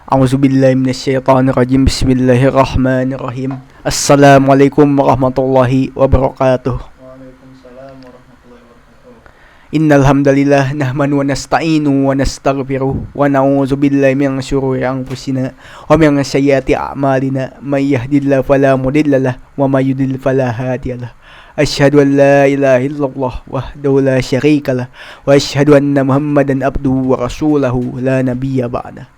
A'udzubillahi minasyaitonirrajim. Bismillahirrahmanirrahim. Assalamualaikum warahmatullahi wabarakatuh. Waalaikumsalam warahmatullahi wabarakatuh. Innal hamdalillah nahmanu wa nasta'inu wa nastaghfiruh wa na'udzu billahi min syururi anfusina wa min sayyiati a'malina may yahdihillahu fala mudhillalah wa may yudhlil fala hadiyalah. Asyhadu an la ilaha illallah wahdahu la syarikalah wa asyhadu anna Muhammadan abduhu wa rasuluhu la nabiyya ba'dah.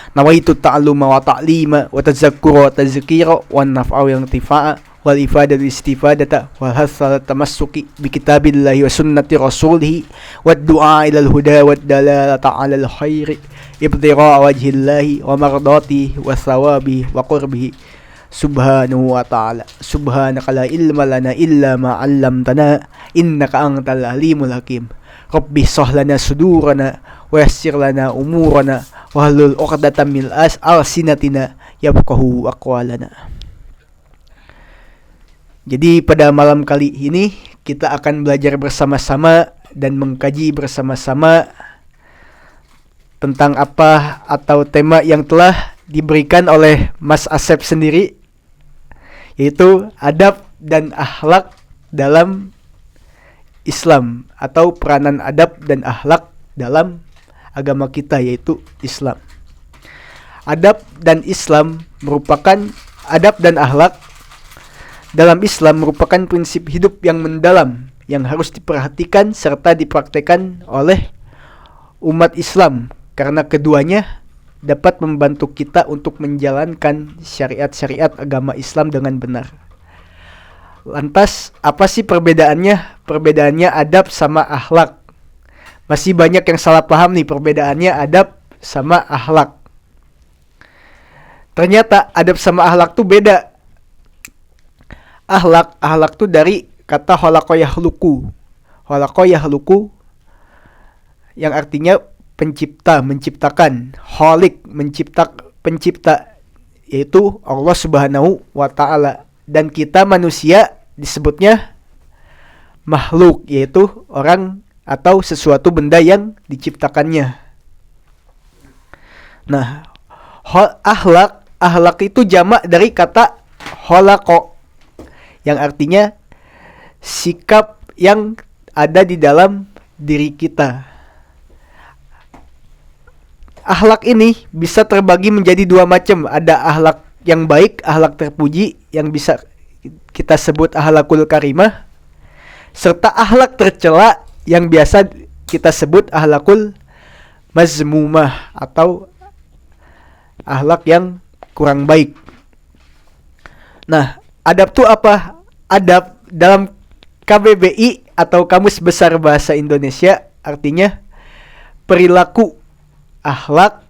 Nawaitu ta'alluma wa ta'lima wa tazakkura wa tazkira wa naf'a wa intifa'a wal ifadatu istifadata wal hasal tamassuki bi kitabillahi wa sunnati rasulih wad du'a ilal huda wad dalalata 'alal khairi ibtigha wajhillahi wa mardatihi wa thawabi wa qurbihi subhanahu wa ta'ala. Subhanaka la ilma lana illa ma 'allamtana innaka antal alimul hakim. Rabbi shrah lana sudurana wa yassir lana umurana wahlul 'uqdatam min alsinatina yafqahu aqwalana. Jadi pada malam kali ini kita akan belajar bersama-sama dan mengkaji bersama-sama tentang apa atau tema yang telah diberikan oleh Mas Asep sendiri, yaitu adab dan akhlak dalam Islam atau peranan adab dan akhlak dalam agama kita, yaitu Islam. Adab dan Islam merupakan adab dan akhlak dalam Islam merupakan prinsip hidup yang mendalam yang harus diperhatikan serta dipraktekkan oleh umat Islam, karena keduanya dapat membantu kita untuk menjalankan syariat-syariat agama Islam dengan benar. Lantas, apa sih perbedaannya? Perbedaannya adab sama akhlak. Masih banyak yang salah paham nih perbedaannya adab sama akhlak. Ternyata adab sama akhlak tuh beda. Akhlak tuh dari kata khalaqa yakhluqu. Khalaqa yakhluqu yang artinya pencipta, menciptakan. Khaliq, pencipta, yaitu Allah Subhanahu wa taala. Dan kita manusia disebutnya makhluk, yaitu orang atau sesuatu benda yang diciptakannya. Nah, akhlak itu jamak dari kata khalaqa, yang artinya sikap yang ada di dalam diri kita. Akhlak ini bisa terbagi menjadi dua macam. Ada akhlak yang baik, akhlak terpuji, yang bisa kita sebut akhlakul karimah, serta akhlak tercela yang biasa kita sebut akhlakul mazmumah atau akhlak yang kurang baik. Nah, adab itu apa? Adab dalam KBBI atau Kamus Besar Bahasa Indonesia artinya perilaku, akhlak,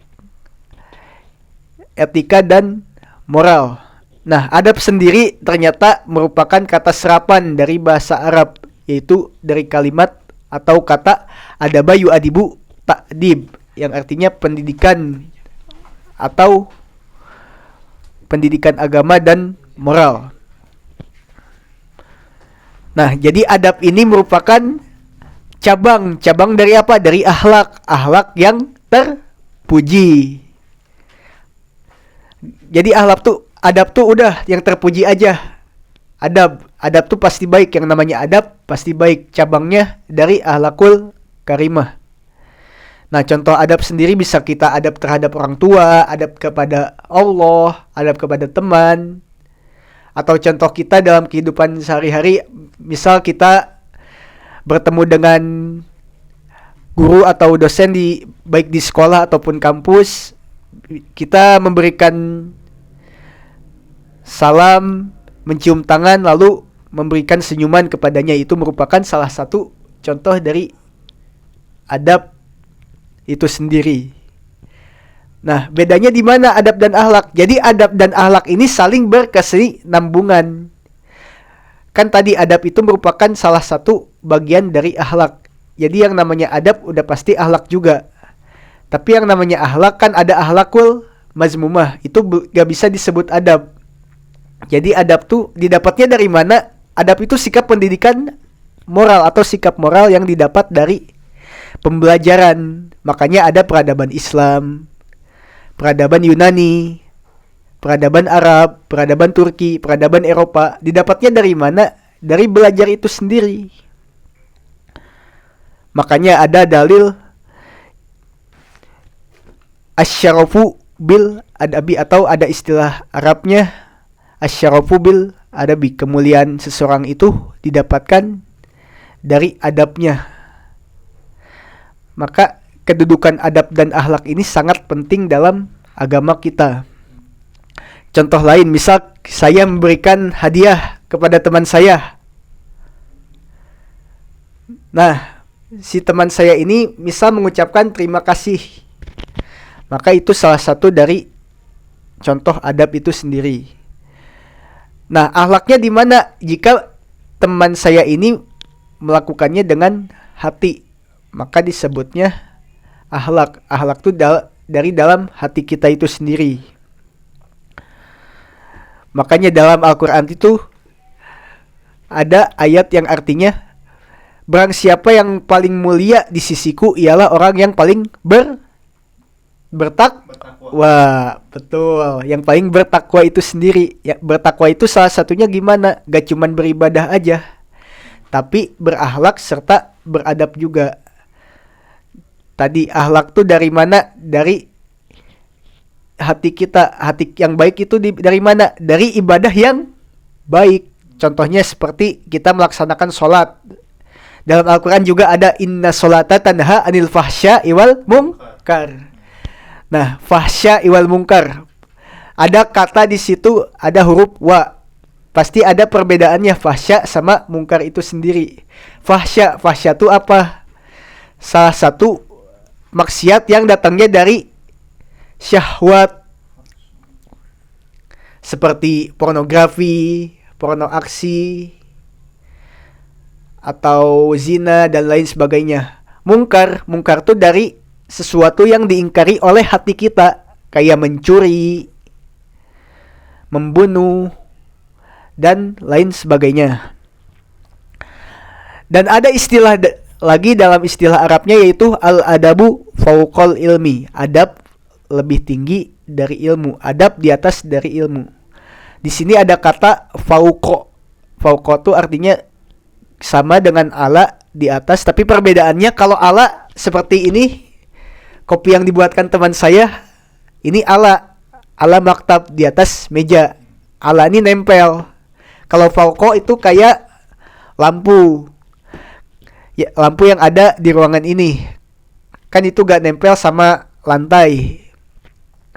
etika, dan moral. Nah, adab sendiri ternyata merupakan kata serapan dari bahasa Arab, yaitu dari kalimat atau kata adaba yu'adibu ta'dib, yang artinya pendidikan atau pendidikan agama dan moral. Nah, jadi adab ini merupakan cabang dari apa? Dari akhlak yang terpuji. Jadi adab tuh udah yang terpuji aja. Adab tuh pasti baik, yang namanya adab pasti baik. Cabangnya dari akhlakul karimah. Nah, contoh adab sendiri bisa kita adab terhadap orang tua, adab kepada Allah, adab kepada teman. Atau contoh kita dalam kehidupan sehari-hari, misal kita bertemu dengan guru atau dosen baik di sekolah ataupun kampus, kita memberikan salam, mencium tangan, lalu memberikan senyuman kepadanya. Itu merupakan salah satu contoh dari adab itu sendiri. Nah, bedanya di mana adab dan akhlak? Jadi adab dan akhlak ini saling berkesinambungan. Kan tadi adab itu merupakan salah satu bagian dari akhlak. Jadi yang namanya adab udah pasti akhlak juga. Tapi yang namanya akhlak kan ada akhlakul mazmumah. Itu gak bisa disebut adab. Jadi adab tuh didapatnya dari mana? Adab itu sikap pendidikan moral atau sikap moral yang didapat dari pembelajaran. Makanya ada peradaban Islam, peradaban Yunani, peradaban Arab, peradaban Turki, peradaban Eropa. Didapatnya dari mana? Dari belajar itu sendiri. Makanya ada dalil asyarafu bil adabi, atau ada istilah Arabnya asyarafu bil adabi. Kemuliaan seseorang itu didapatkan dari adabnya. Maka kedudukan adab dan akhlak ini sangat penting dalam agama kita. Contoh lain, misal saya memberikan hadiah kepada teman saya. Nah, si teman saya ini misal mengucapkan terima kasih. Maka itu salah satu dari contoh adab itu sendiri. Nah, akhlaknya di mana? Jika teman saya ini melakukannya dengan hati, maka disebutnya akhlak. Akhlak itu dari dalam hati kita itu sendiri. Makanya dalam Al-Quran itu ada ayat yang artinya, barang siapa yang paling mulia di sisiku ialah orang yang paling bertakwa. Betul. Yang paling bertakwa itu sendiri. Ya, bertakwa itu salah satunya gimana? Gak cuman beribadah aja, tapi berakhlak serta beradab juga. Tadi akhlak tuh dari mana? Dari hati kita. Hati yang baik itu dari mana? Dari ibadah yang baik. Contohnya seperti kita melaksanakan sholat. Dalam Al-Quran juga ada inna sholata tanha anil fahsya iwal munkar. Nah, fahsya iwal munkar, ada kata di situ, ada huruf wa. Pasti ada perbedaannya fahsya sama munkar itu sendiri. Fahsya itu apa? Salah satu maksiat yang datangnya dari syahwat, seperti pornografi, porno aksi, atau zina dan lain sebagainya. Mungkar tuh dari sesuatu yang diingkari oleh hati kita, kayak mencuri, membunuh, dan lain sebagainya. Dan ada istilah lagi dalam istilah Arabnya, yaitu al-adabu fauqal ilmi. Adab lebih tinggi dari ilmu. Adab di atas dari ilmu. Di sini ada kata fauqo. Fauqo itu artinya sama dengan ala, di atas. Tapi perbedaannya, kalau ala seperti ini, kopi yang dibuatkan teman saya, ini ala maktab, di atas meja. Ala ini nempel. Kalau fauqo itu kayak lampu. Ya, lampu yang ada di ruangan ini. Kan itu gak nempel sama lantai.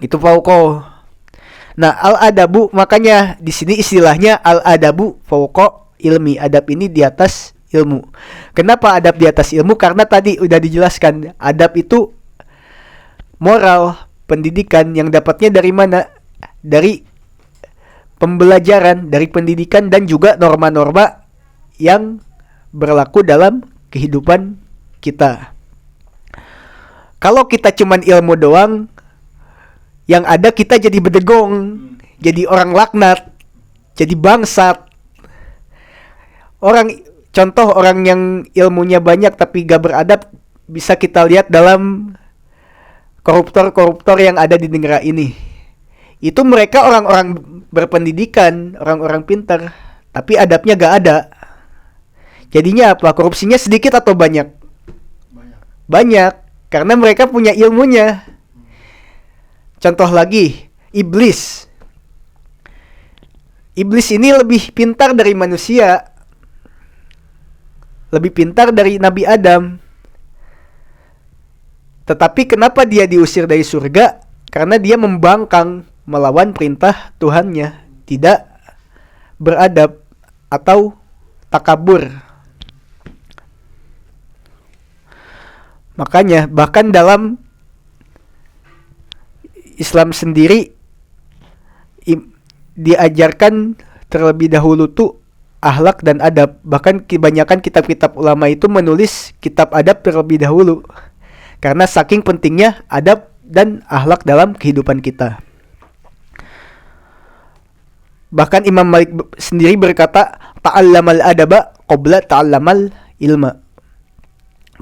Itu fauqo. Nah, al-adabu, makanya di sini istilahnya al-adabu fauqo ilmi. Adab ini di atas ilmu. Kenapa adab di atas ilmu? Karena tadi udah dijelaskan, adab itu moral, pendidikan yang dapatnya dari mana? Dari pembelajaran, dari pendidikan, dan juga norma-norma yang berlaku dalam kehidupan kita. Kalau kita cuman ilmu doang, yang ada kita jadi bedegong, jadi orang laknat, jadi bangsat. Contoh orang yang ilmunya banyak tapi gak beradab, bisa kita lihat dalam koruptor-koruptor yang ada di negara ini. Itu mereka orang-orang berpendidikan, orang-orang pintar, tapi adabnya gak ada. Jadinya apa? Korupsinya sedikit atau banyak? Banyak, karena mereka punya ilmunya. Contoh lagi, iblis. Iblis ini lebih pintar dari manusia, lebih pintar dari Nabi Adam. Tetapi kenapa dia diusir dari surga? Karena dia membangkang, melawan perintah Tuhannya, tidak beradab atau takabur. Makanya bahkan dalam Islam sendiri diajarkan terlebih dahulu tuh akhlak dan adab. Bahkan kebanyakan kitab-kitab ulama itu menulis kitab adab terlebih dahulu, karena saking pentingnya adab dan akhlak dalam kehidupan kita. Bahkan Imam Malik sendiri berkata, ta'allamal adaba qabla ta'allamal ilma.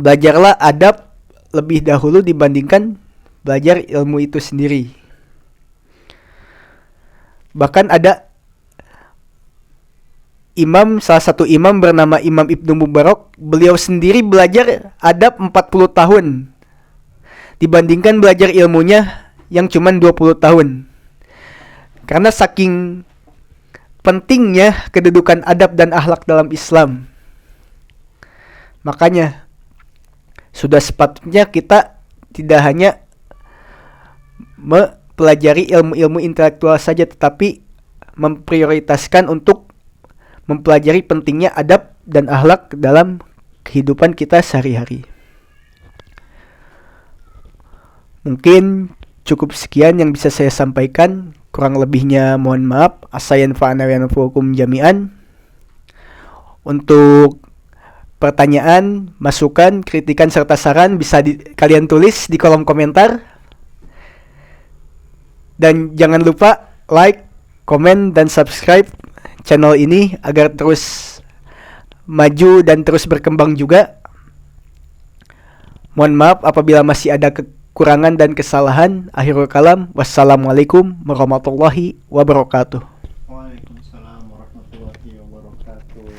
Belajarlah adab lebih dahulu dibandingkan belajar ilmu itu sendiri. Bahkan ada salah satu imam bernama Imam Ibnu Mubarak, beliau sendiri belajar adab 40 tahun dibandingkan belajar ilmunya yang cuma 20 tahun. Karena saking pentingnya kedudukan adab dan akhlak dalam Islam. Makanya sudah sepatutnya kita tidak hanya mempelajari ilmu-ilmu intelektual saja, tetapi memprioritaskan untuk mempelajari pentingnya adab dan akhlak dalam kehidupan kita sehari-hari. Mungkin cukup sekian yang bisa saya sampaikan. Kurang lebihnya mohon maaf. Asayan fa'ana wa nafukum jami'an. Untuk pertanyaan, masukan, kritikan serta saran bisa kalian tulis di kolom komentar. Dan jangan lupa like, komen, dan subscribe channel ini agar terus maju dan terus berkembang juga. Mohon maaf apabila masih ada kekurangan dan kesalahan. Akhirul kalam, wassalamualaikum warahmatullahi wabarakatuh.